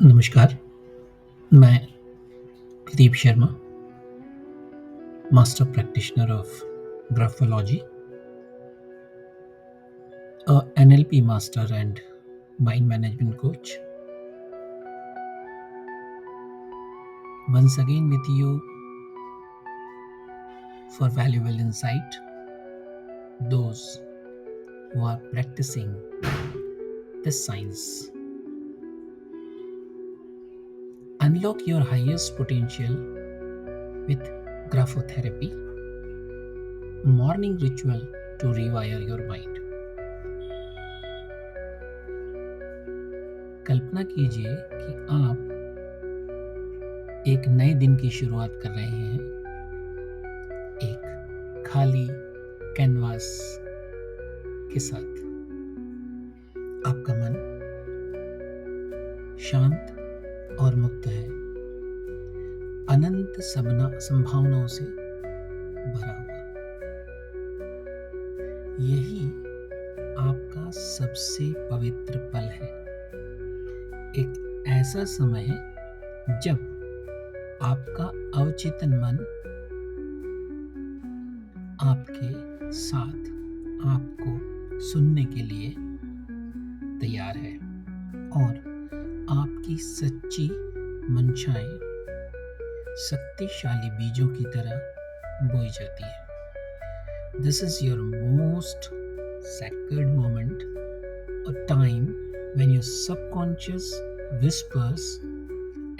नमस्कार, मैं Pradeep Sharma, master practitioner of graphology, a NLP master and mind management coach. Once again with you for valuable insight, those who are practicing this science. Unlock your highest potential with graphotherapy, morning ritual to rewire your mind. कल्पना कीजिए कि आप एक नए दिन की शुरुआत कर रहे हैं, एक खाली कैनवास के साथ। आपका मन शांत और मुक्त है, अनंत संभावनाओं से भरा हुआ। यही आपका सबसे पवित्र पल है, एक ऐसा समय है जब आपका अवचेतन मन आपके साथ आपको सुनने के लिए तैयार है और आपकी सच्ची मंशाएं शक्तिशाली बीजों की तरह बोई जाती है। This is your most sacred moment, a time when your subconscious whispers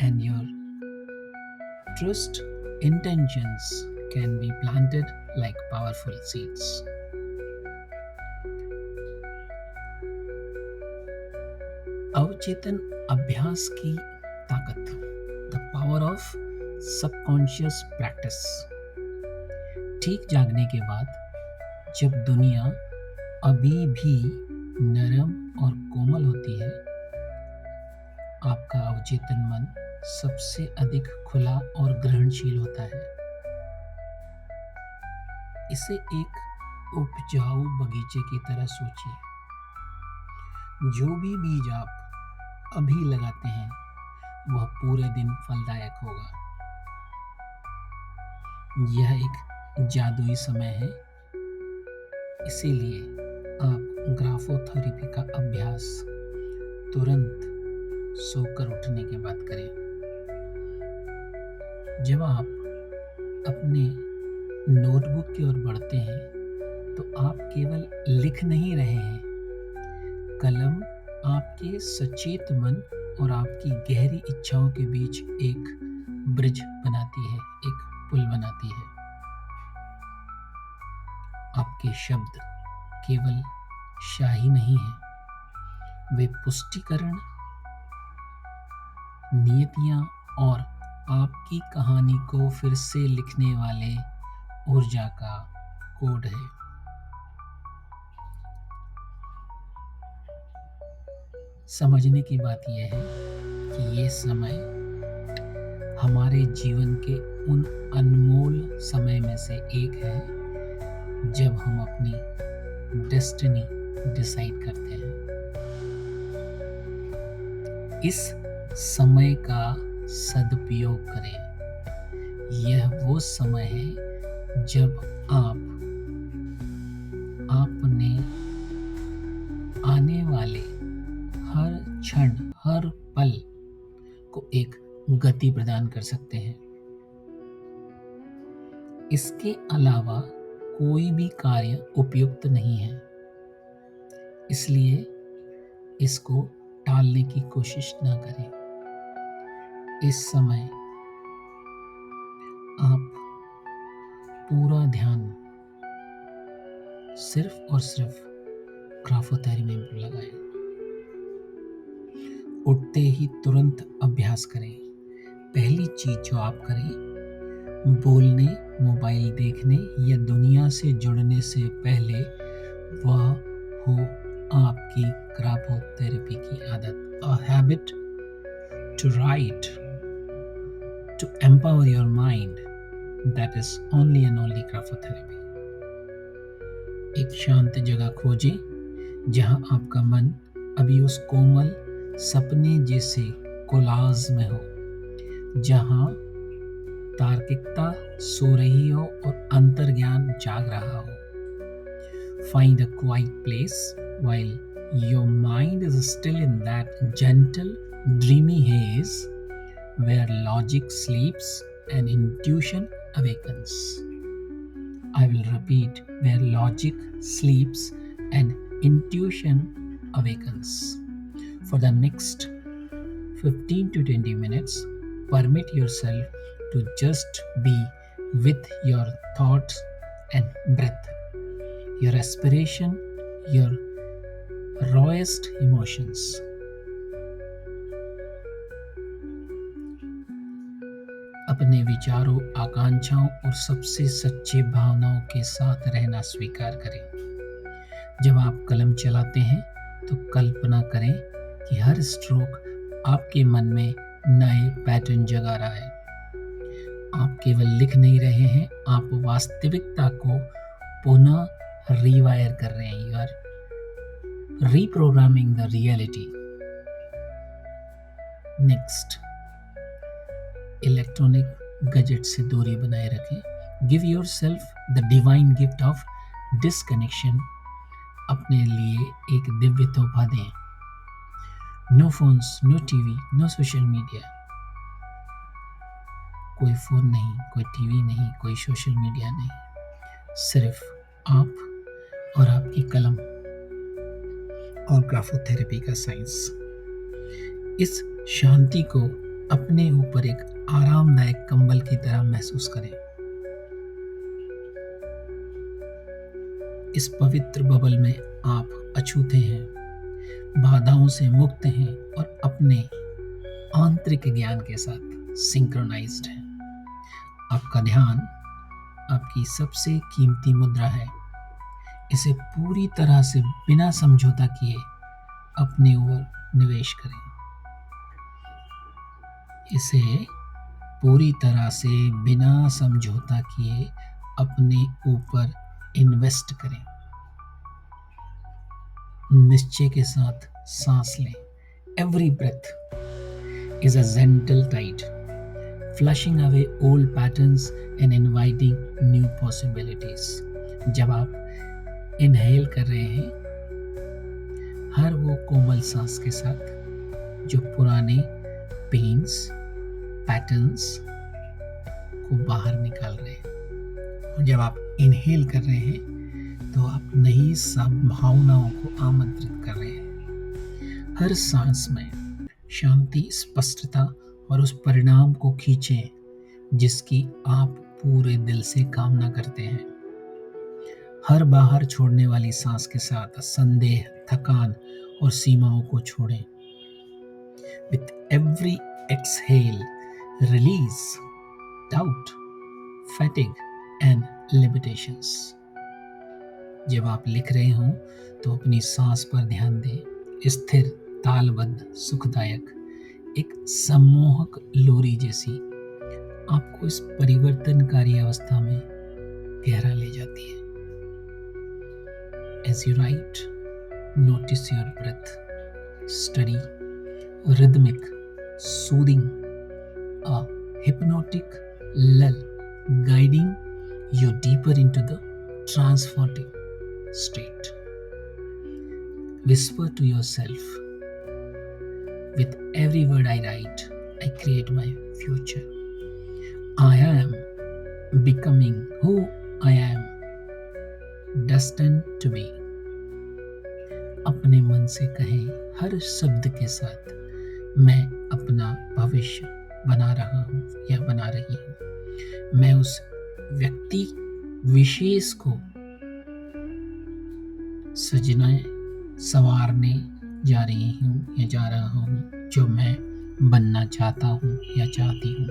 and your trust intentions can be planted like powerful seeds. अवचेतन अभ्यास की ताकत, the power of subconscious practice. ठीक जागने के बाद जब दुनिया अभी भी नरम और कोमल होती है, आपका अवचेतन मन सबसे अधिक खुला और ग्रहणशील होता है। इसे एक उपजाऊ बगीचे की तरह सोचिए। जो भी बीज आप अभी लगाते हैं वह पूरे दिन फलदायक होगा। यह एक जादुई समय है, इसीलिए आप ग्राफोथेरेपी का अभ्यास तुरंत सोकर उठने के बाद करें। जब आप अपने नोटबुक की ओर बढ़ते हैं तो आप केवल लिख नहीं रहे हैं, कलम आपके सचेत मन और आपकी गहरी इच्छाओं के बीच एक ब्रिज बनाती है, एक पुल बनाती है। आपके शब्द केवल शाही नहीं है, वे पुष्टिकरण, नियतियां और आपकी कहानी को फिर से लिखने वाले ऊर्जा का कोड है। समझने की बात यह है कि ये समय हमारे जीवन के उन अनमोल समय में से एक है जब हम अपनी डेस्टिनी डिसाइड करते हैं। इस समय का सदुपयोग करें। यह वो समय है जब आप अपने आने वाले हर क्षण, हर पल को एक गति प्रदान कर सकते हैं। इसके अलावा कोई भी कार्य उपयुक्त नहीं है, इसलिए इसको टालने की कोशिश ना करें। इस समय आप पूरा ध्यान सिर्फ और सिर्फ ग्राफोथेरेपी में लगाएं। उठते ही तुरंत अभ्यास करें। पहली चीज जो आप करें, बोलने, मोबाइल देखने या दुनिया से जुड़ने से पहले वह हो आपकी ग्राफोथेरेपी की आदत। A habit to write, to empower your mind, that is only and only graphotherapy. एक शांत जगह खोजें जहां आपका मन अभी उस कोमल सपने जैसे कोलाज में हो, जहां तार्किकता सो रही हो और अंतर्ज्ञान जाग रहा हो। Find a quiet place while your mind is still in that gentle, dreamy haze where logic sleeps and intuition awakens. I will repeat, where logic sleeps and intuition awakens. For the next 15 to 20 minutes, permit yourself to just be with your thoughts and breath, your respiration, your rawest emotions. अपने विचारों, आकांक्षाओं और सबसे सच्ची भावनाओं के साथ रहना स्वीकार करें। जब आप कलम चलाते हैं तो कल्पना करें कि हर स्ट्रोक आपके मन में नए पैटर्न जगा रहा है। आप केवल लिख नहीं रहे हैं, आप वास्तविकता को पुनः रिवायर कर रहे हैं। You are reprogramming the reality. Next, electronic gadget से दूरी बनाए रखें। Give yourself the divine gift of disconnection. अपने लिए एक दिव्य तोहफा दें। No phones, no TV, no social media. कोई फोन नहीं, कोई टीवी नहीं, कोई सोशल मीडिया नहीं, सिर्फ आप और आपकी कलम और ग्राफोथेरेपी का साइंस। इस शांति को अपने ऊपर एक आरामदायक कंबल की तरह महसूस करें। इस पवित्र बबल में आप अछूते हैं, बाधाओं से मुक्त हैं और अपने आंतरिक ज्ञान के साथ सिंक्रोनाइज्ड हैं। आपका ध्यान आपकी सबसे कीमती मुद्रा है। इसे पूरी तरह से बिना समझौता किए अपने ओर निवेश करें। इसे पूरी तरह से बिना समझौता किए अपने ऊपर इन्वेस्ट करें। निश्चय के साथ सांस लें। Every breath is a gentle tide, flushing away old patterns and inviting new possibilities. जब आप इनहेल कर रहे हैं, हर वो कोमल सांस के साथ जो पुराने पेन्स, पैटर्न्स को बाहर निकाल रहे हैं। और जब आप इनहेल कर रहे हैं तो आप नई संभावनाओं को आमंत्रित कर रहे हैं। हर सांस में शांति, स्पष्टता और उस परिणाम को खींचें जिसकी आप पूरे दिल से कामना करते हैं। हर बाहर छोड़ने वाली सांस के साथ संदेह, थकान और सीमाओं को छोड़ें। With every exhale, release doubt, fatigue and limitations. जब आप लिख रहे हों तो अपनी सांस पर ध्यान दें। स्थिर, तालबद्ध, सुखदायक, एक सम्मोहक लोरी जैसी आपको इस परिवर्तनकारी अवस्था में गहरा ले जाती है। As you write, notice your breath, steady, rhythmic, soothing, a hypnotic lull guiding you deeper into the transformative state. Whisper to yourself, with every word I write, I create my future. I am becoming who I am destined to be. अपने मन से कहें हर शब्द के साथ, मैं अपना भविष्य बना रहा हूँ या बना रही हूँ। मैं उस व्यक्ति विशेष को सजने, संवारने जा रही हूँ या जा रहा हूँ जो मैं बनना चाहता हूँ या चाहती हूँ।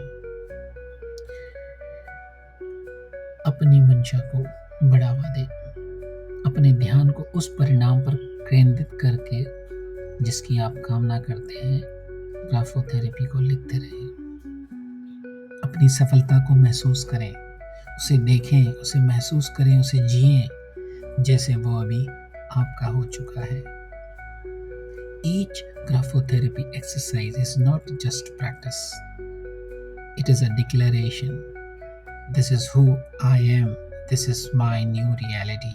अपनी मंशा को बढ़ावा दें। अपने ध्यान को उस परिणाम पर केंद्रित करके जिसकी आप कामना करते हैं, ग्राफोथेरेपी को लिखते रहें। अपनी सफलता को महसूस करें, उसे देखें, उसे महसूस करें, उसे जिएं जैसे वो अभी आपका हो चुका है। Each graphotherapy exercise is not just practice, it is a declaration. This is who I am. This is my new reality.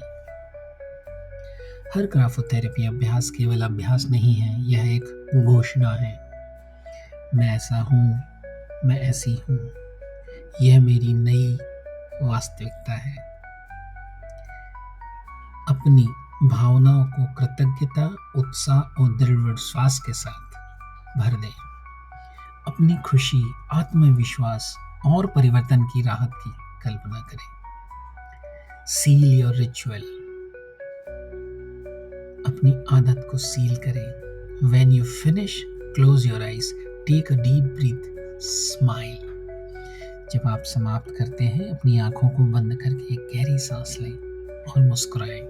Her graphotherapy अभ्यास केवल अभ्यास नहीं है, यह एक घोषणा है। मैं ऐसा हूँ, मैं ऐसी हूँ, यह मेरी नई वास्तविकता है। अपनी भावनाओं को कृतज्ञता, उत्साह और दृढ़ विश्वास के साथ भर दें। अपनी खुशी, आत्मविश्वास और परिवर्तन की राहत की कल्पना करें। सील योर रिचुअल, अपनी आदत को सील करें। When you finish, close your eyes, take a deep breath, smile. जब आप समाप्त करते हैं, अपनी आंखों को बंद करके एक गहरी सांस लें और मुस्कुराएं।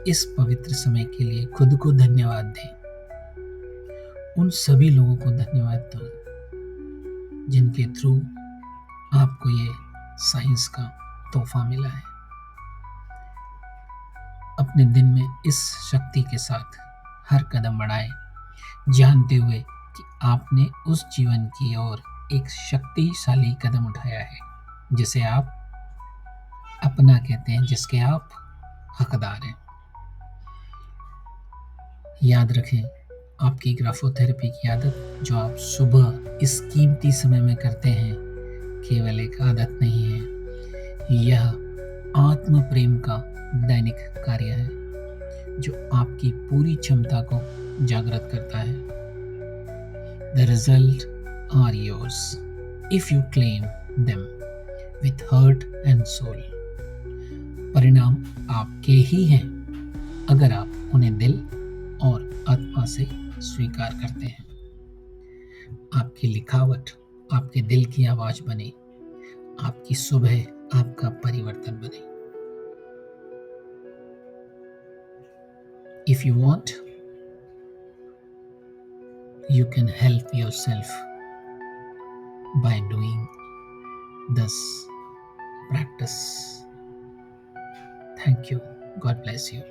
इस पवित्र समय के लिए खुद को धन्यवाद दें। उन सभी लोगों को धन्यवाद दो जिनके थ्रू आपको ये साइंस का तोहफा मिला है। अपने दिन में इस शक्ति के साथ हर कदम बढ़ाएं, जानते हुए कि आपने उस जीवन की ओर एक शक्तिशाली कदम उठाया है जिसे आप अपना कहते हैं, जिसके आप हकदार हैं। याद रखें, आपकी ग्राफोथेरेपी की आदत जो आप सुबह इस कीमती समय में करते हैं केवल एक आदत नहीं है, यह आत्म प्रेम का दैनिक कार्य है जो आपकी पूरी क्षमता को जागृत करता है। The result are yours if you claim them with heart and soul. परिणाम आपके ही हैं अगर आप उन्हें दिल और आत्मा से स्वीकार करते हैं। आपकी लिखावट आपके दिल की आवाज बने, आपकी सुबह आपका परिवर्तन बने। If you want, you can help yourself by doing this practice. Thank you. God bless you.